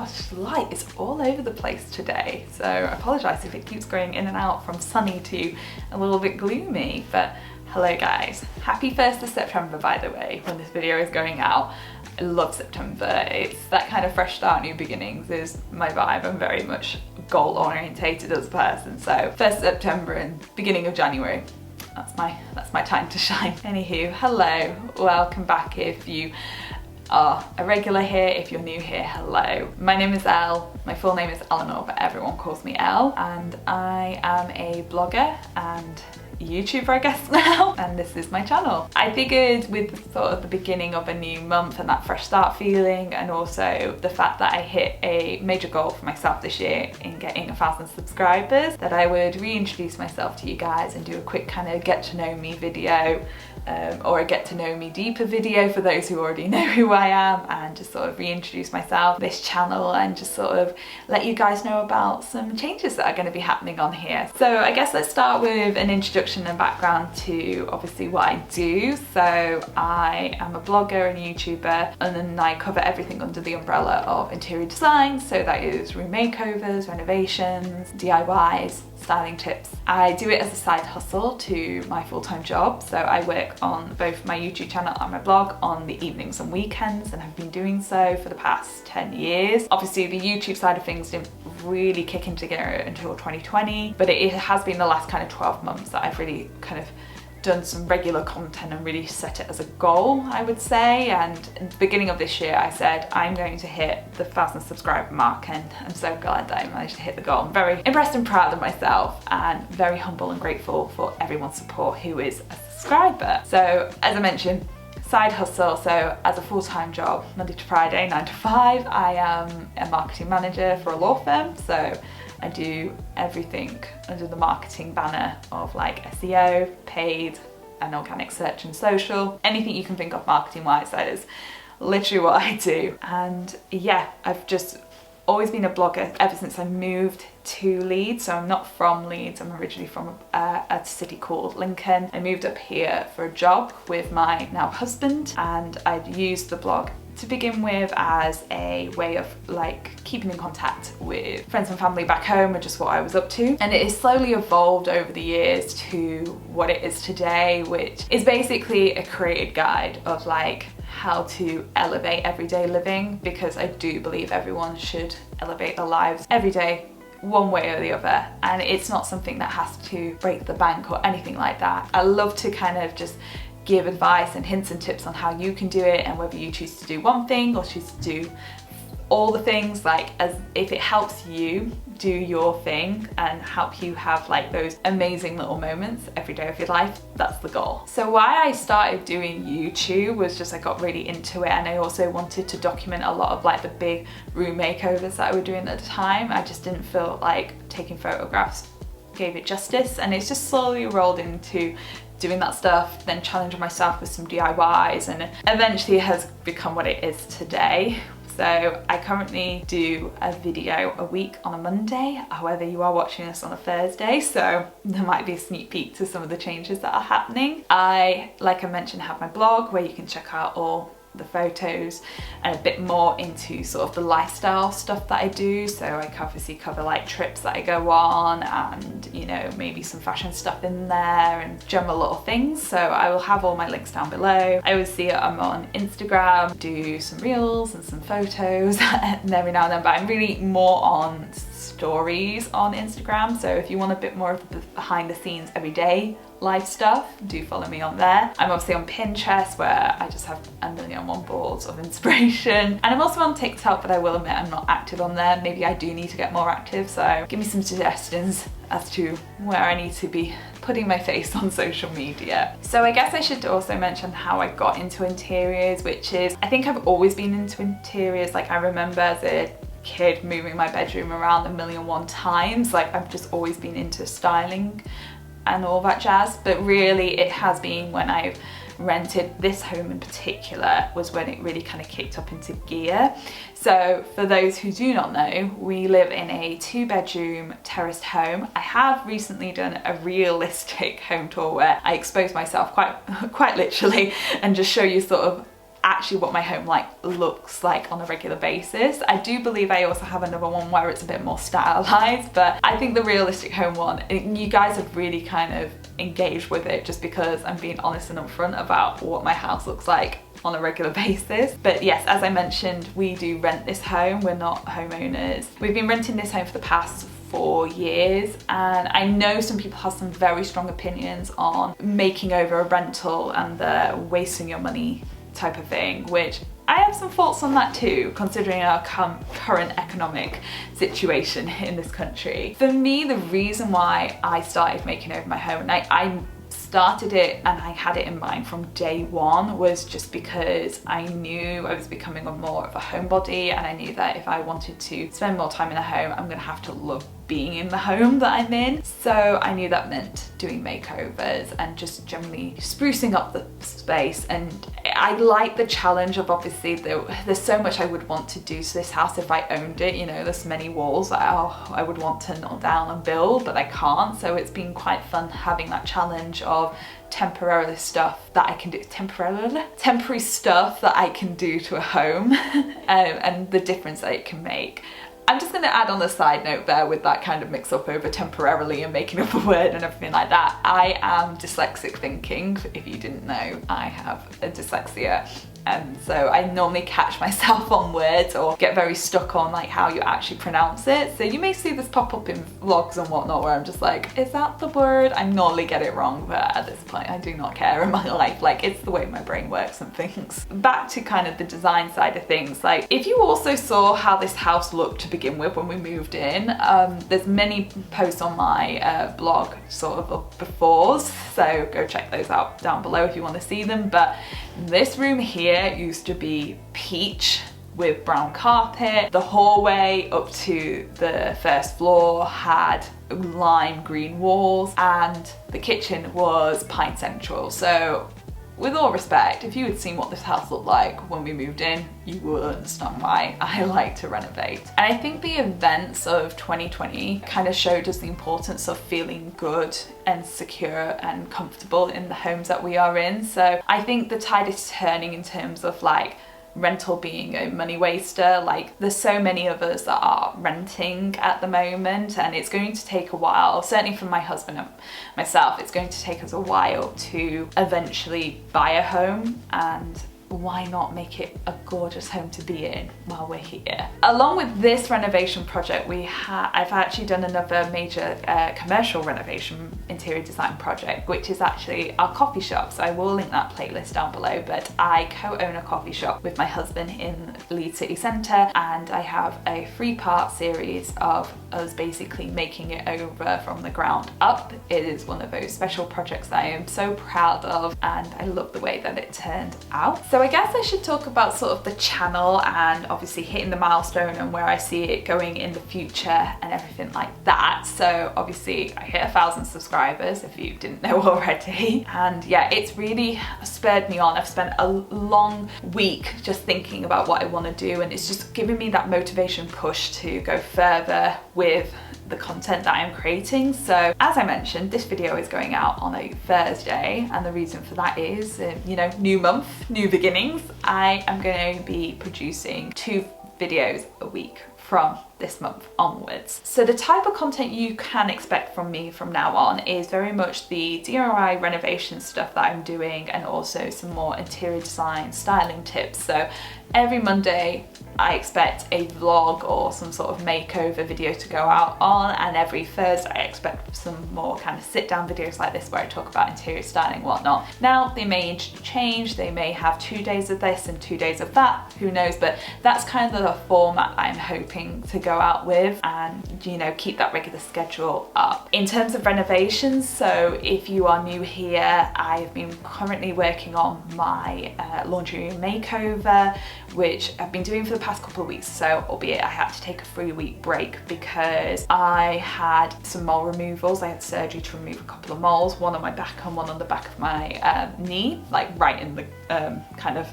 gosh, the light is all over the place today. So I apologise if it keeps going in and out from sunny to a little bit gloomy, but hello guys. Happy 1st of September, by the way, when this video is going out. I love September. It's that kind of fresh start, new beginnings is my vibe. I'm very much goal orientated as a person. So 1st September and beginning of January, that's my time to shine. Anywho, hello, welcome back if you are a regular here. If you're new here, hello. My name is Elle. My full name is Ellenor, but everyone calls me Elle. And I am a blogger and YouTuber, I guess now, and this is my channel. I figured with sort of the beginning of a new month and that fresh start feeling, and also the fact that I hit a major goal for myself this year in getting 1,000 subscribers, that I would reintroduce myself to you guys and do a quick kind of get to know me video, or a get to know me deeper video for those who already know who I am, and just sort of reintroduce myself, this channel, and just sort of let you guys know about some changes that are going to be happening on here. So I guess let's start with an introduction and background to obviously what I do. So I am a blogger and YouTuber, and then I cover everything under the umbrella of interior design. So that is room makeovers, renovations, DIYs, styling tips. I do it as a side hustle to my full-time job. So I work on both my YouTube channel and my blog on the evenings and weekends, and have been doing so for the past 10 years. Obviously the YouTube side of things didn't really kick into gear until 2020, but it has been the last kind of 12 months that I've really kind of done some regular content and really set it as a goal, I would say. And in the beginning of this year I said I'm going to hit the 1,000 subscriber mark, and I'm so glad that I managed to hit the goal. I'm very impressed and proud of myself, and very humble and grateful for everyone's support who is a subscriber. So as I mentioned, side hustle, so as a full-time job, Monday to Friday, 9 to 5, I am a marketing manager for a law firm. So I do everything under the marketing banner of like SEO, paid and organic search and social. Anything you can think of marketing wise, that is literally what I do. And yeah, I've just always been a blogger ever since I moved to Leeds. So I'm not from Leeds, I'm originally from a city called Lincoln. I moved up here for a job with my now husband, and I'd used the blog to begin with as a way of like keeping in contact with friends and family back home and just what I was up to. And it has slowly evolved over the years to what it is today, which is basically a created guide of like how to elevate everyday living, because I do believe everyone should elevate their lives every day, one way or the other, and it's not something that has to break the bank or anything like that. I love to kind of just give advice and hints and tips on how you can do it, and whether you choose to do one thing or choose to do all the things, like as if it helps you do your thing and help you have like those amazing little moments every day of your life. That's the goal. So why I started doing YouTube was just I got really into it, and I also wanted to document a lot of like the big room makeovers that I was doing at the time. I just didn't feel like taking photographs gave it justice, and it's just slowly rolled into doing that stuff, then challenging myself with some DIYs, and eventually it has become what it is today. So I currently do a video a week on a Monday. However, you are watching this on a Thursday, so there might be a sneak peek to some of the changes that are happening. Like I mentioned, have my blog where you can check out all the photos and a bit more into sort of the lifestyle stuff that I do. So I obviously cover like trips that I go on, and you know, maybe some fashion stuff in there and general little things. So I will have all my links down below. I always see I'm on Instagram, do some reels and some photos and every now and then, but I'm really more on stories on Instagram. So if you want a bit more of the behind the scenes everyday life stuff, do follow me on there. I'm obviously on Pinterest, where I just have a million and one boards of inspiration, and I'm also on TikTok, but I will admit I'm not active on there. Maybe I do need to get more active, so give me some suggestions as to where I need to be putting my face on social media. So I guess I should also mention how I got into interiors, which is, I think I've always been into interiors. Like I remember as a kid moving my bedroom around a million and one times. Like I've just always been into styling and all that jazz, but really it has been when I've rented this home in particular was when it really kind of kicked up into gear. So for those who do not know, we live in a 2-bedroom terraced home. I have recently done a realistic home tour where I expose myself quite literally and just show you sort of actually what my home looks like on a regular basis. I do believe I also have another one where it's a bit more stylized, but I think the realistic home one, you guys have really kind of engaged with it just because I'm being honest and upfront about what my house looks like on a regular basis. But yes, as I mentioned, we do rent this home, we're not homeowners. We've been renting this home for the past 4 years, and I know some people have some very strong opinions on making over a rental and the wasting your money type of thing, which I have some thoughts on that too, considering our current economic situation in this country. For me, the reason why I started making over my home, and I started it and I had it in mind from day one, was just because I knew I was becoming more of a homebody, and I knew that if I wanted to spend more time in the home, I'm gonna have to love being in the home that I'm in. So I knew that meant doing makeovers and just generally sprucing up the space. And I like the challenge of, obviously there's so much I would want to do to this house if I owned it. You know, there's many walls that I would want to knock down and build, but I can't. So it's been quite fun having that challenge of temporary stuff that I can do, temporary stuff that I can do to a home and the difference that it can make. I'm just going to add on the side note there with that kind of mix up over temporarily and making up a word and everything like that. I am dyslexic thinking. If you didn't know, I have a dyslexia. So I normally catch myself on words or get very stuck on like how you actually pronounce it. So you may see this pop up in vlogs and whatnot where I'm just like, is that the word? I normally get it wrong, but at this point I do not care in my life. Like, it's the way my brain works and things. Back to kind of the design side of things. Like, if you also saw how this house looked to begin with when we moved in, there's many posts on my blog sort of befores, so go check those out down below if you want to see them. But this room here used to be peach with brown carpet. The hallway up to the first floor had lime green walls, and the kitchen was pine central. So with all respect, if you had seen what this house looked like when we moved in, you would understand why I like to renovate. And I think the events of 2020 kind of showed us the importance of feeling good and secure and comfortable in the homes that we are in. So I think the tide is turning in terms of like rental being a money waster. Like, there's so many of us that are renting at the moment, and it's going to take a while, certainly for my husband and myself, it's going to take us a while to eventually buy a home. And why not make it a gorgeous home to be in while we're here? Along with this renovation project, I've actually done another major commercial renovation interior design project, which is actually our coffee shop. So I will link that playlist down below, but I co-own a coffee shop with my husband in Leeds City Centre, and I have a 3-part series of us basically making it over from the ground up. It is one of those special projects that I am so proud of, and I love the way that it turned out. So I guess I should talk about sort of the channel and obviously hitting the milestone and where I see it going in the future and everything like that. So obviously I hit 1,000 subscribers, if you didn't know already. And yeah, it's really spurred me on. I've spent a long week just thinking about what I want to do, and it's just giving me that motivation push to go further with the content that I'm creating. So as I mentioned, this video is going out on a Thursday, and the reason for that is, you know, new month, new beginnings. I am going to be producing 2 videos a week from this month onwards. So the type of content you can expect from me from now on is very much the DIY renovation stuff that I'm doing, and also some more interior design styling tips. So every Monday I expect a vlog or some sort of makeover video to go out on, and every Thursday I expect some more kind of sit down videos like this where I talk about interior styling and whatnot. Now they may change, they may have 2 days of this and 2 days of that, who knows, but that's kind of the format I'm hoping to go out with, and you know, keep that regular schedule up. In terms of renovations, so if you are new here, I've been currently working on my laundry room makeover, which I've been doing for the past couple of weeks. So albeit I had to take a 3-week break because I had some mole removals. I had surgery to remove a couple of moles, one on my back and one on the back of my knee, like right in the kind of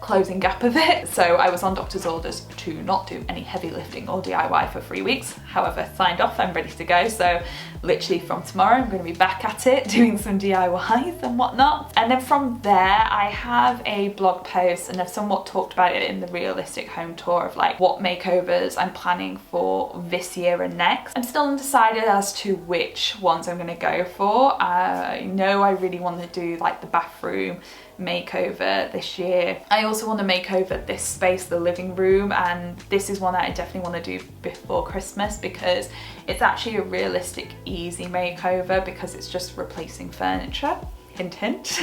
closing gap of it. So I was on doctor's orders to not do any heavy lifting or DIY for 3 weeks. However, signed off, I'm ready to go. So literally from tomorrow I'm going to be back at it doing some DIYs and whatnot. And then from there I have a blog post, and I've somewhat talked about it in the realistic home tour of like what makeovers I'm planning for this year and next. I'm still undecided as to which ones I'm going to go for. I know I really want to do like the bathroom makeover this year. I also want to make over this space, the living room, and this is one that I definitely want to do before Christmas because it's actually a realistic, easy makeover because it's just replacing furniture. Hint, hint,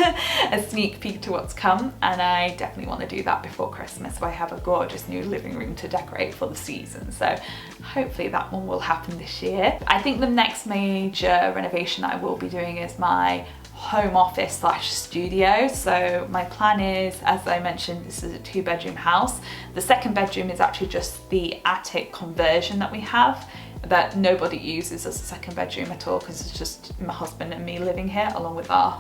a sneak peek to what's come, and I definitely want to do that before Christmas so I have a gorgeous new living room to decorate for the season. So hopefully that one will happen this year. I think the next major renovation that I will be doing is my home office slash studio. So my plan is, as I mentioned, this is a 2-bedroom house. The second bedroom is actually just the attic conversion that we have that nobody uses as a second bedroom at all because it's just my husband and me living here along with our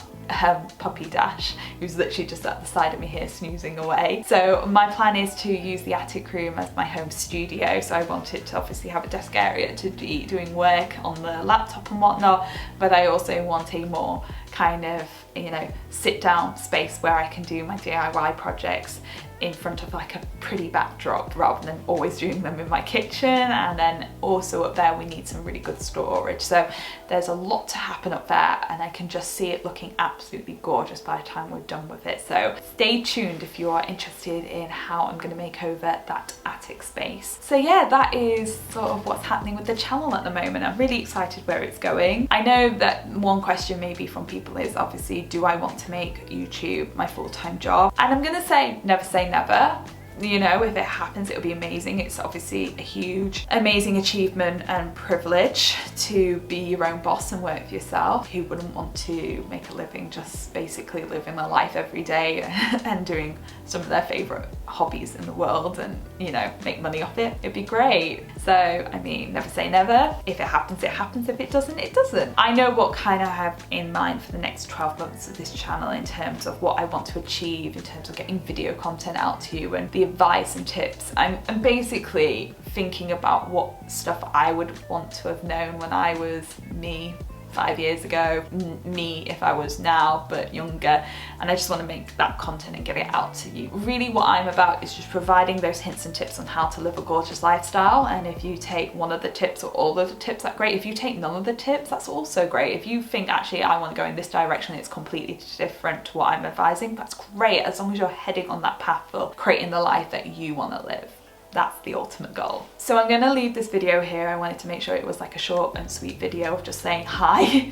puppy Dash, who's literally just at the side of me here snoozing away. So my plan is to use the attic room as my home studio. So I wanted to obviously have a desk area to be doing work on the laptop and whatnot, but I also want a more kind of, you know, sit down space where I can do my DIY projects in front of like a pretty backdrop rather than always doing them in my kitchen. And then also up there we need some really good storage, so there's a lot to happen up there and I can just see it looking absolutely gorgeous by the time we're done with it. So stay tuned if you are interested in how I'm going to make over that attic space. So yeah, that is sort of what's happening with the channel at the moment. I'm really excited where it's going. I know that one question maybe from people is obviously, do I want to make YouTube my full-time job? And I'm gonna say never. You know, if it happens, it'll be amazing. It's obviously a huge, amazing achievement and privilege to be your own boss and work for yourself. Who wouldn't want to make a living just basically living their life every day and doing some of their favorite hobbies in the world and, you know, make money off it? It'd be great. So, I mean, never say never. If it happens, it happens. If it doesn't, it doesn't. I know what kind of I have in mind for the next 12 months of this channel in terms of what I want to achieve, in terms of getting video content out to you and the advice and tips. I'm basically thinking about what stuff I would want to have known when I was me 5 years ago, me if I was now but younger, and I just want to make that content and get it out to you. Really what I'm about is just providing those hints and tips on how to live a gorgeous lifestyle, and if you take one of the tips or all of the tips, that's great. If you take none of the tips, that's also great. If you think actually I want to go in this direction, it's completely different to what I'm advising, that's great, as long as you're heading on that path for creating the life that you want to live. That's the ultimate goal. So I'm gonna leave this video here. I wanted to make sure it was like a short and sweet video of just saying hi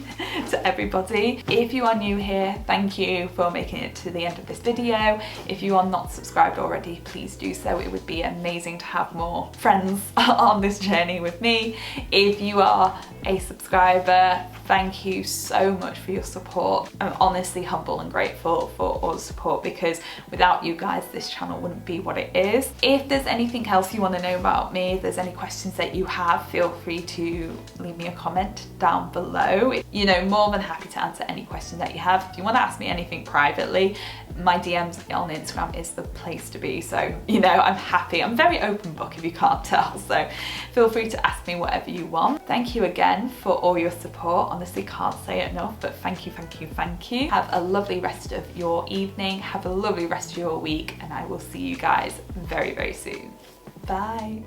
to everybody. If you are new here, thank you for making it to the end of this video. If you are not subscribed already, please do so. It would be amazing to have more friends on this journey with me. If you are a subscriber, thank you so much for your support. I'm honestly humble and grateful for all the support because without you guys, this channel wouldn't be what it is. If there's anything else you want to know about me, if there's any questions that you have, feel free to leave me a comment down below. You know, more than happy to answer any question that you have. If you want to ask me anything privately, my DMs on Instagram is the place to be. So, you know, I'm happy. I'm a very open book if you can't tell. So feel free to ask me whatever you want. Thank you again for all your support. Honestly, can't say it enough, but thank you, thank you, thank you. Have a lovely rest of your evening. Have a lovely rest of your week, and I will see you guys very, very soon. Bye.